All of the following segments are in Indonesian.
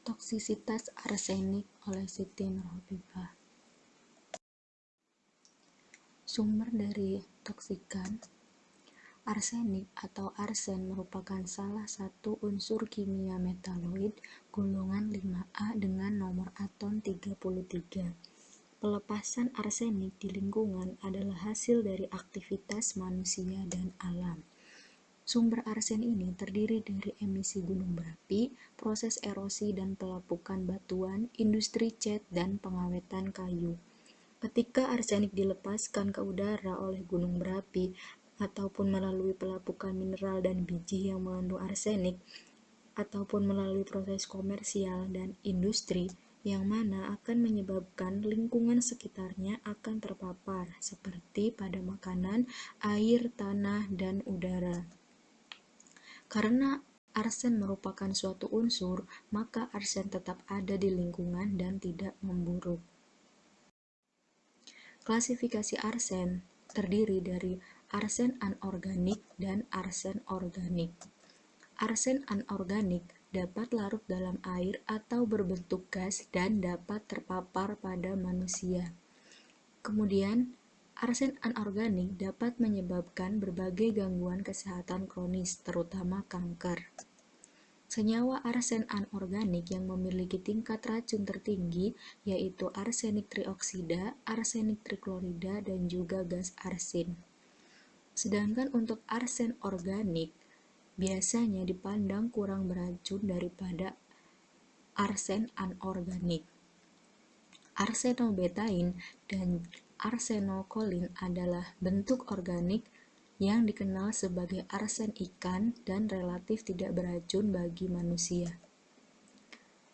Toksisitas arsenik oleh Siti Nurhofifah. Sumber dari toksikan. Arsenik atau arsen merupakan salah satu unsur kimia metaloid golongan 5A dengan nomor atom 33. Pelepasan arsenik di lingkungan adalah hasil dari aktivitas manusia dan alam. Sumber arsen ini terdiri dari emisi gunung berapi, proses erosi dan pelapukan batuan, industri cat, dan pengawetan kayu. Ketika arsenik dilepaskan ke udara oleh gunung berapi ataupun melalui pelapukan mineral dan biji yang mengandung arsenik, ataupun melalui proses komersial dan industri, yang mana akan menyebabkan lingkungan sekitarnya akan terpapar, seperti pada makanan, air, tanah, dan udara. Karena arsen merupakan suatu unsur, maka arsen tetap ada di lingkungan dan tidak memburuk. Klasifikasi arsen terdiri dari arsen anorganik dan arsen organik. Arsen anorganik dapat larut dalam air atau berbentuk gas dan dapat terpapar pada manusia. Kemudian, arsen anorganik dapat menyebabkan berbagai gangguan kesehatan kronis, terutama kanker. Senyawa arsen anorganik yang memiliki tingkat racun tertinggi yaitu arsenik trioksida, arsenik triklorida, dan juga gas arsin. Sedangkan untuk arsen organik biasanya dipandang kurang beracun daripada arsen anorganik. Arsenobetain dan arsenokolin adalah bentuk organik yang dikenal sebagai arsen ikan dan relatif tidak beracun bagi manusia.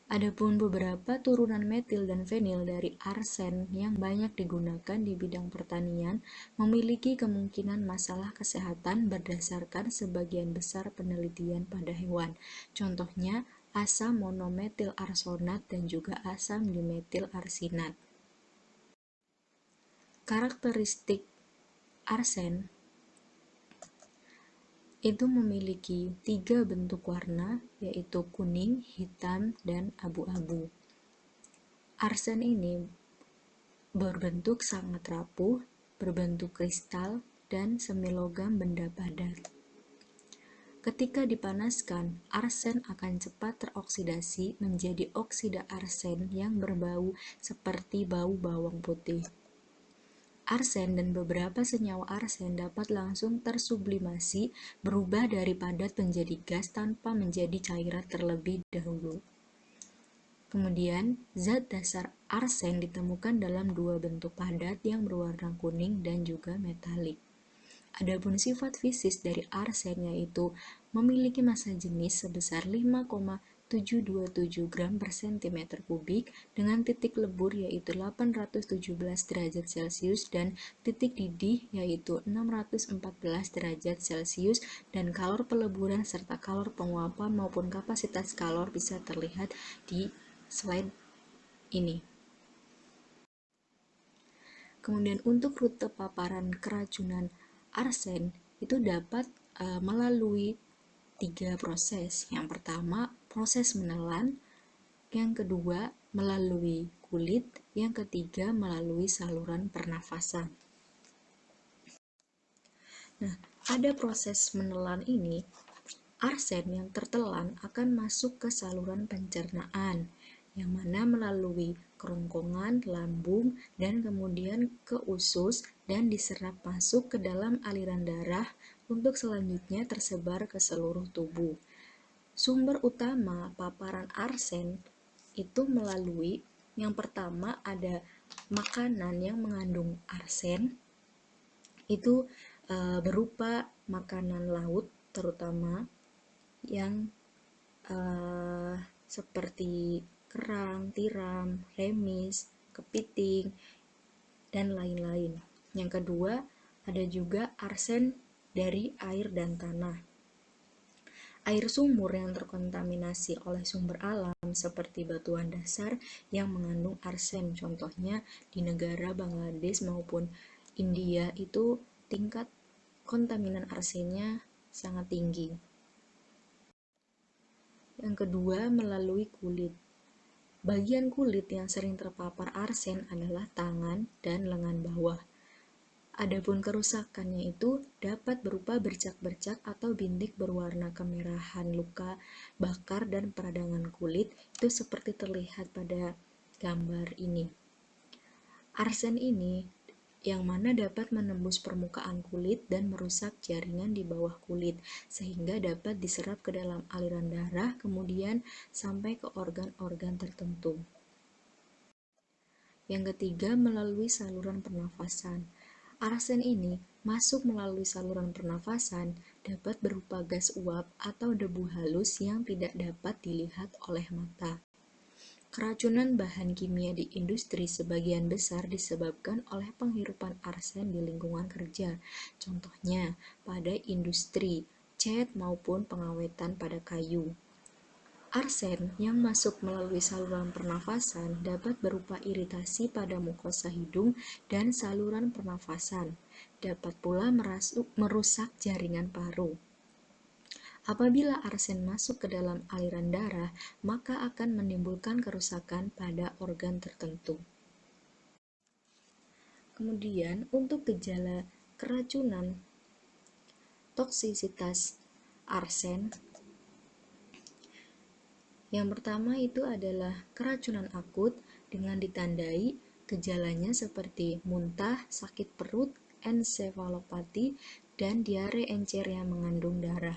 Adapun beberapa turunan metil dan fenil dari arsen yang banyak digunakan di bidang pertanian memiliki kemungkinan masalah kesehatan berdasarkan sebagian besar penelitian pada hewan. Contohnya asam monometil arsonat dan juga asam dimetil arsinat. Karakteristik arsen itu memiliki 3 bentuk warna, yaitu kuning, hitam, dan abu-abu. Arsen ini berbentuk sangat rapuh, berbentuk kristal, dan semilogam benda padat. Ketika dipanaskan, arsen akan cepat teroksidasi menjadi oksida arsen yang berbau seperti bau bawang putih. Arsen dan beberapa senyawa arsen dapat langsung tersublimasi, berubah dari padat menjadi gas tanpa menjadi cairan terlebih dahulu. Kemudian, zat dasar arsen ditemukan dalam 2 bentuk padat yang berwarna kuning dan juga metalik. Adapun sifat fisik dari arsen yaitu memiliki massa jenis sebesar 5,727 gram per cm kubik dengan titik lebur yaitu 817 derajat Celcius dan titik didih yaitu 614 derajat Celcius, dan kalor peleburan serta kalor penguapan maupun kapasitas kalor bisa terlihat di slide ini. Kemudian untuk rute paparan keracunan arsen itu dapat melalui 3 proses. Yang pertama, proses menelan, yang kedua melalui kulit, yang ketiga melalui saluran pernafasan. Nah, pada proses menelan ini, arsen yang tertelan akan masuk ke saluran pencernaan, yang mana melalui kerongkongan, lambung, dan kemudian ke usus dan diserap masuk ke dalam aliran darah untuk selanjutnya tersebar ke seluruh tubuh. Sumber utama paparan arsen itu melalui yang pertama ada makanan yang mengandung arsen, itu berupa makanan laut terutama yang seperti kerang, tiram, remis, kepiting, dan lain-lain. Yang kedua, ada juga arsen dari air dan tanah. Air sumur yang terkontaminasi oleh sumber alam seperti batuan dasar yang mengandung arsen, contohnya di negara Bangladesh maupun India itu tingkat kontaminan arsennya sangat tinggi. Yang kedua, melalui kulit. Bagian kulit yang sering terpapar arsen adalah tangan dan lengan bawah. Adapun kerusakannya itu dapat berupa bercak-bercak atau bintik berwarna kemerahan, luka bakar, dan peradangan kulit. Itu seperti terlihat pada gambar ini. Arsen ini yang mana dapat menembus permukaan kulit dan merusak jaringan di bawah kulit, sehingga dapat diserap ke dalam aliran darah, kemudian sampai ke organ-organ tertentu. Yang ketiga, melalui saluran pernafasan. Arsen ini masuk melalui saluran pernafasan dapat berupa gas uap atau debu halus yang tidak dapat dilihat oleh mata. Keracunan bahan kimia di industri sebagian besar disebabkan oleh penghirupan arsen di lingkungan kerja. Contohnya, pada industri cat maupun pengawetan pada kayu. Arsen yang masuk melalui saluran pernafasan dapat berupa iritasi pada mukosa hidung dan saluran pernafasan. Dapat pula merusak jaringan paru. Apabila arsen masuk ke dalam aliran darah, maka akan menimbulkan kerusakan pada organ tertentu. Kemudian, untuk gejala keracunan toksisitas arsen, yang pertama itu adalah keracunan akut dengan ditandai gejalanya seperti muntah, sakit perut, ensefalopati, dan diare encer yang mengandung darah.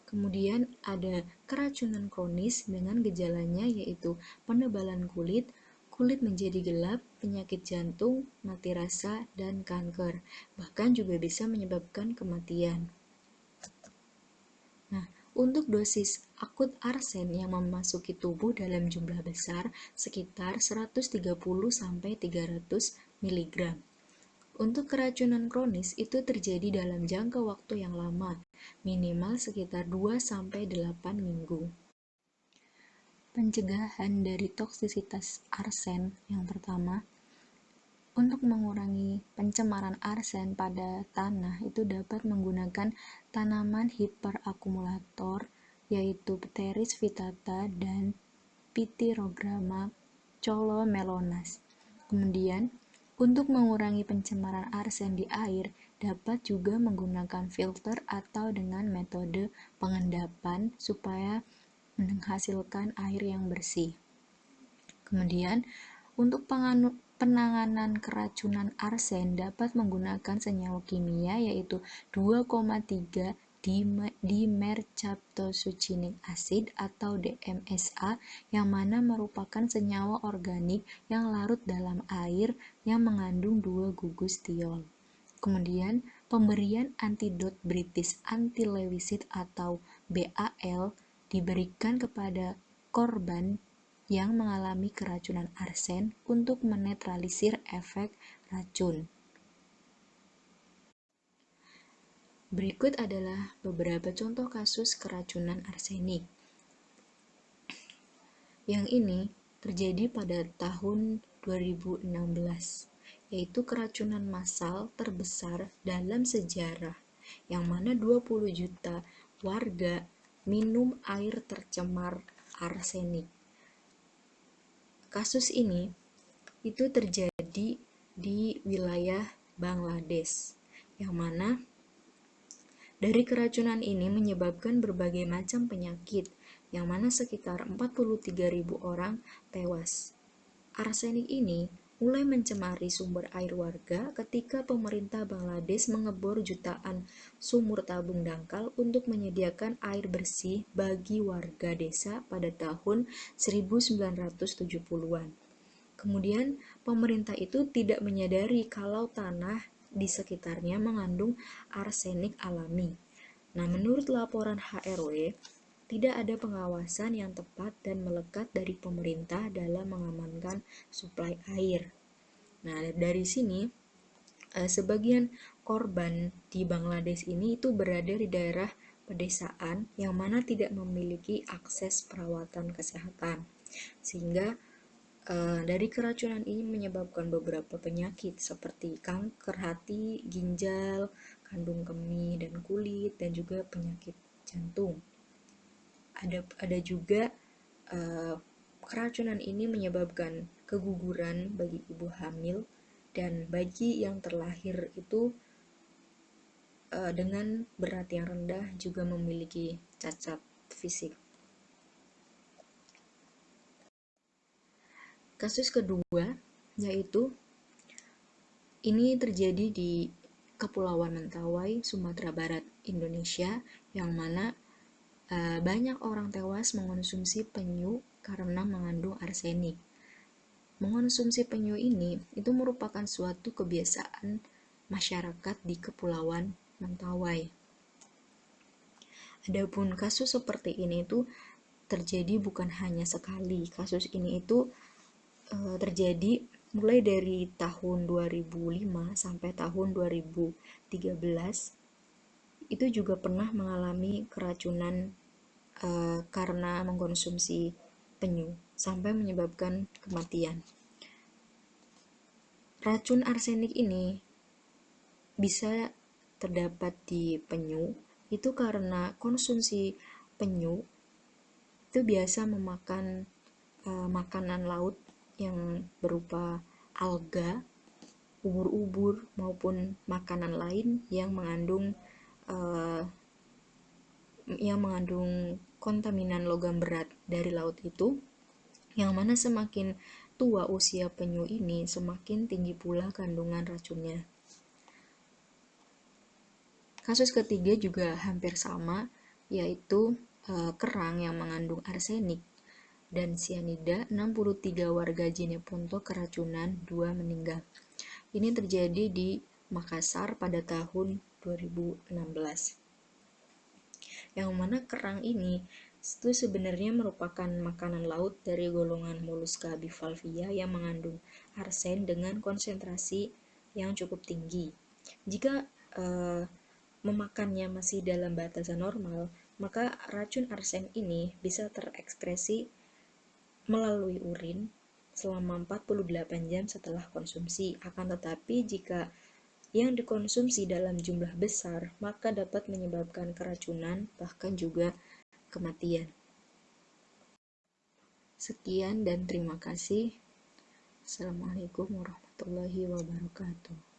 Kemudian ada keracunan kronis dengan gejalanya yaitu penebalan kulit, kulit menjadi gelap, penyakit jantung, mati rasa, dan kanker. Bahkan juga bisa menyebabkan kematian. Nah, untuk dosis akut arsen yang memasuki tubuh dalam jumlah besar sekitar 130-300 mg. Untuk keracunan kronis itu terjadi dalam jangka waktu yang lama, minimal sekitar 2-8 minggu. Pencegahan dari toksisitas arsen yang pertama, untuk mengurangi pencemaran arsen pada tanah itu dapat menggunakan tanaman hiperakumulator yaitu Pteris vittata dan Pyrogramma cholomelonas. Kemudian, untuk mengurangi pencemaran arsen di air, dapat juga menggunakan filter atau dengan metode pengendapan supaya menghasilkan air yang bersih. Kemudian, untuk penanganan keracunan arsen dapat menggunakan senyawa kimia yaitu 2,3 dimercaptosuccinic acid atau DMSA yang mana merupakan senyawa organik yang larut dalam air yang mengandung 2 gugus tiol. Kemudian, pemberian antidot British antilewisit atau BAL diberikan kepada korban yang mengalami keracunan arsen untuk menetralisir efek racun. Berikut adalah beberapa contoh kasus keracunan arsenik. Yang ini terjadi pada tahun 2016, yaitu keracunan massal terbesar dalam sejarah, yang mana 20 juta warga minum air tercemar arsenik. Kasus ini itu terjadi di wilayah Bangladesh, yang mana dari keracunan ini menyebabkan berbagai macam penyakit, yang mana sekitar 43.000 orang tewas. Arsenik ini mulai mencemari sumber air warga ketika pemerintah Bangladesh mengebor jutaan sumur tabung dangkal untuk menyediakan air bersih bagi warga desa pada tahun 1970-an. Kemudian, pemerintah itu tidak menyadari kalau tanah di sekitarnya mengandung arsenik alami. Nah, menurut laporan HRW, tidak ada pengawasan yang tepat dan melekat dari pemerintah dalam mengamankan suplai air. Nah, dari sini sebagian korban di Bangladesh ini itu berada di daerah pedesaan yang mana tidak memiliki akses perawatan kesehatan, sehingga dari keracunan ini menyebabkan beberapa penyakit seperti kanker hati, ginjal, kandung kemih dan kulit, dan juga penyakit jantung. Ada juga Keracunan ini menyebabkan keguguran bagi ibu hamil dan bayi yang terlahir itu dengan berat yang rendah juga memiliki cacat fisik. Kasus kedua yaitu ini terjadi di Kepulauan Mentawai, Sumatera Barat, Indonesia, yang mana banyak orang tewas mengonsumsi penyu karena mengandung arsenik. Mengonsumsi penyu ini itu merupakan suatu kebiasaan masyarakat di Kepulauan Mentawai. Adapun kasus seperti ini itu terjadi bukan hanya sekali. Kasus ini itu terjadi mulai dari tahun 2005 sampai tahun 2013. Itu juga pernah mengalami keracunan karena mengkonsumsi penyu sampai menyebabkan kematian. Racun arsenik ini bisa terdapat di penyu itu karena konsumsi penyu itu biasa memakan makanan laut yang berupa alga, ubur-ubur maupun makanan lain yang mengandung kontaminan logam berat dari laut itu, yang mana semakin tua usia penyu ini, semakin tinggi pula kandungan racunnya. Kasus ketiga juga hampir sama, yaitu kerang yang mengandung arsenik dan sianida. 63 warga Jeneponto keracunan, 2 meninggal. Ini terjadi di Makassar pada tahun 2016. Yang mana kerang ini itu sebenarnya merupakan makanan laut dari golongan Mollusca bivalvia yang mengandung arsen dengan konsentrasi yang cukup tinggi. Jika memakannya masih dalam batasan normal, maka racun arsen ini bisa terekspresi melalui urin selama 48 jam setelah konsumsi. Akan tetapi jika yang dikonsumsi dalam jumlah besar, maka dapat menyebabkan keracunan, bahkan juga kematian. Sekian dan terima kasih. Assalamualaikum warahmatullahi wabarakatuh.